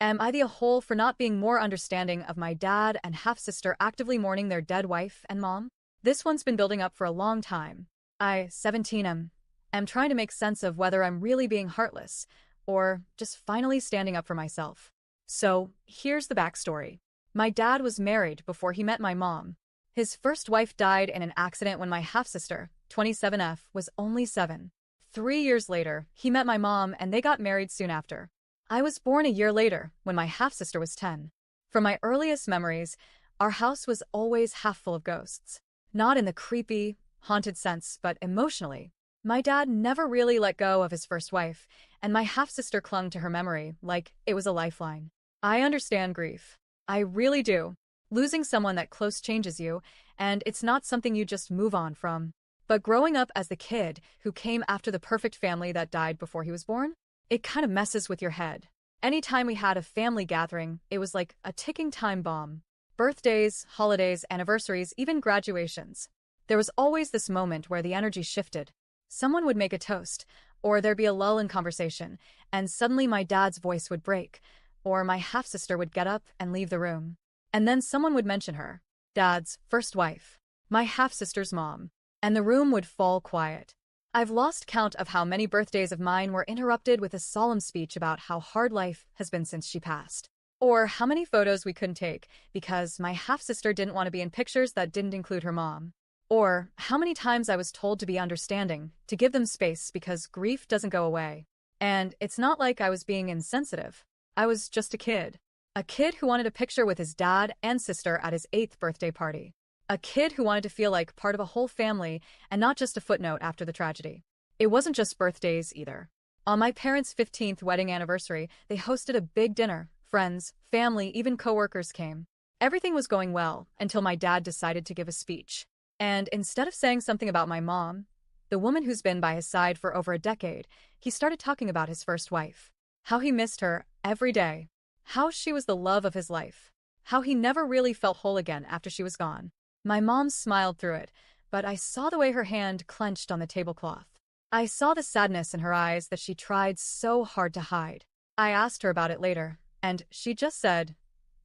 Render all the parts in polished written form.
Am I the a whole for not being more understanding of my dad and half-sister actively mourning their dead wife and mom? This one's been building up for a long time. I, 17, am trying to make sense of whether I'm really being heartless or just finally standing up for myself. So, here's the backstory. My dad was married before he met my mom. His first wife died in an accident when my half-sister, 27F, was only 7. 3 years later, he met my mom and they got married soon after. I was born a year later, when my half-sister was 10. From my earliest memories, our house was always half full of ghosts. Not in the creepy, haunted sense, but emotionally. My dad never really let go of his first wife, and my half-sister clung to her memory like it was a lifeline. I understand grief. I really do. Losing someone that close changes you, and it's not something you just move on from. But growing up as the kid who came after the perfect family that died before he was born, it kind of messes with your head. Anytime we had a family gathering, it was like a ticking time bomb. Birthdays, holidays, anniversaries, even graduations. There was always this moment where the energy shifted. Someone would make a toast, or there'd be a lull in conversation, and suddenly my dad's voice would break, or my half-sister would get up and leave the room. And then someone would mention her, Dad's first wife, my half-sister's mom, and the room would fall quiet. I've lost count of how many birthdays of mine were interrupted with a solemn speech about how hard life has been since she passed. Or how many photos we couldn't take because my half-sister didn't want to be in pictures that didn't include her mom. Or how many times I was told to be understanding, to give them space because grief doesn't go away. And it's not like I was being insensitive. I was just a kid. A kid who wanted a picture with his dad and sister at his 8th birthday party. A kid who wanted to feel like part of a whole family and not just a footnote after the tragedy. It wasn't just birthdays either. On my parents' 15th wedding anniversary, they hosted a big dinner. Friends, family, even coworkers came. Everything was going well until my dad decided to give a speech. And instead of saying something about my mom, the woman who's been by his side for over a decade, he started talking about his first wife. How he missed her every day. How she was the love of his life. How he never really felt whole again after she was gone. My mom smiled through it, but I saw the way her hand clenched on the tablecloth. I saw the sadness in her eyes that she tried so hard to hide. I asked her about it later, and she just said,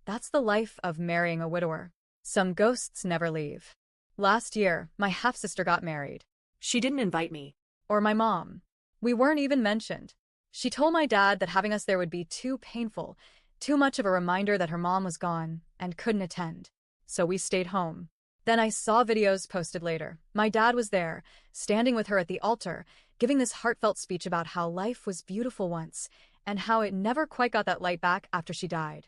"That's the life of marrying a widower. Some ghosts never leave." Last year, my half-sister got married. She didn't invite me. Or my mom. We weren't even mentioned. She told my dad that having us there would be too painful, too much of a reminder that her mom was gone and couldn't attend. So we stayed home. Then I saw videos posted later. My dad was there, standing with her at the altar, giving this heartfelt speech about how life was beautiful once, and how it never quite got that light back after she died.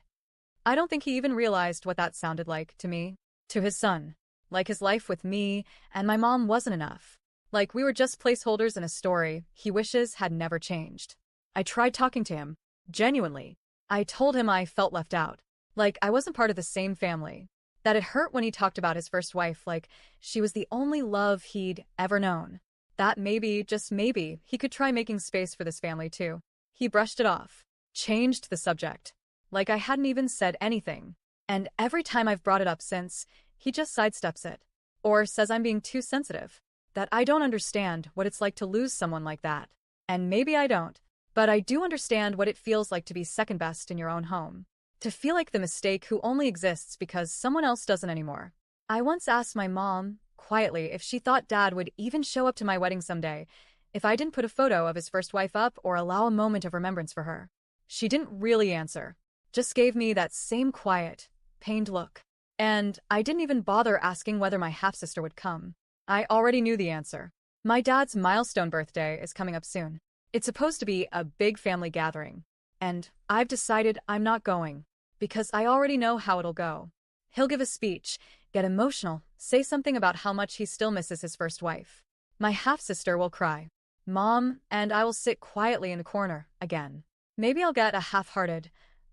I don't think he even realized what that sounded like to me, to his son. Like his life with me and my mom wasn't enough. Like we were just placeholders in a story he wishes had never changed. I tried talking to him, genuinely. I told him I felt left out, like I wasn't part of the same family. That it hurt when he talked about his first wife like she was the only love he'd ever known. That maybe, just maybe, he could try making space for this family too. He brushed it off, changed the subject, like I hadn't even said anything. And every time I've brought it up since, he just sidesteps it. Or says I'm being too sensitive. That I don't understand what it's like to lose someone like that. And maybe I don't. But I do understand what it feels like to be second best in your own home. To feel like the mistake who only exists because someone else doesn't anymore. I once asked my mom, quietly, if she thought Dad would even show up to my wedding someday, if I didn't put a photo of his first wife up or allow a moment of remembrance for her. She didn't really answer. Just gave me that same quiet, pained look. And I didn't even bother asking whether my half-sister would come. I already knew the answer. My dad's milestone birthday is coming up soon. It's supposed to be a big family gathering. And I've decided I'm not going. Because I already know how it'll go. He'll give a speech, get emotional, say something about how much he still misses his first wife. My half-sister will cry. Mom and I will sit quietly in the corner, again. Maybe I'll get a half-hearted,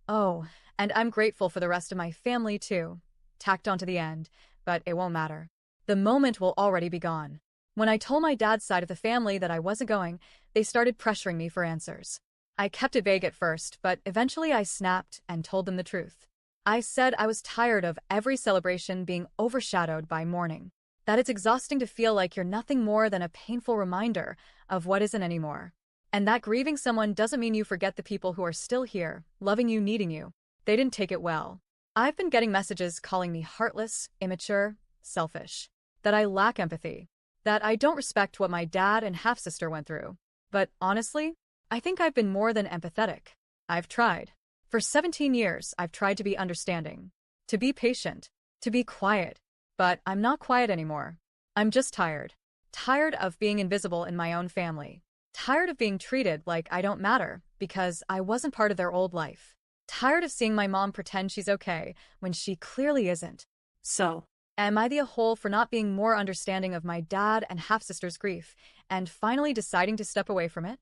"Oh, and I'm grateful for the rest of my family too," tacked onto the end, but it won't matter. The moment will already be gone. When I told my dad's side of the family that I wasn't going, they started pressuring me for answers. I kept it vague at first, but eventually I snapped and told them the truth. I said I was tired of every celebration being overshadowed by mourning. That it's exhausting to feel like you're nothing more than a painful reminder of what isn't anymore. And that grieving someone doesn't mean you forget the people who are still here, loving you, needing you. They didn't take it well. I've been getting messages calling me heartless, immature, selfish, that I lack empathy, that I don't respect what my dad and half-sister went through. But honestly, I think I've been more than empathetic. I've tried. For 17 years, I've tried to be understanding, to be patient, to be quiet. But I'm not quiet anymore. I'm just tired. Tired of being invisible in my own family. Tired of being treated like I don't matter because I wasn't part of their old life. Tired of seeing my mom pretend she's okay when she clearly isn't. So, am I the a-hole for not being more understanding of my dad and half-sister's grief and finally deciding to step away from it?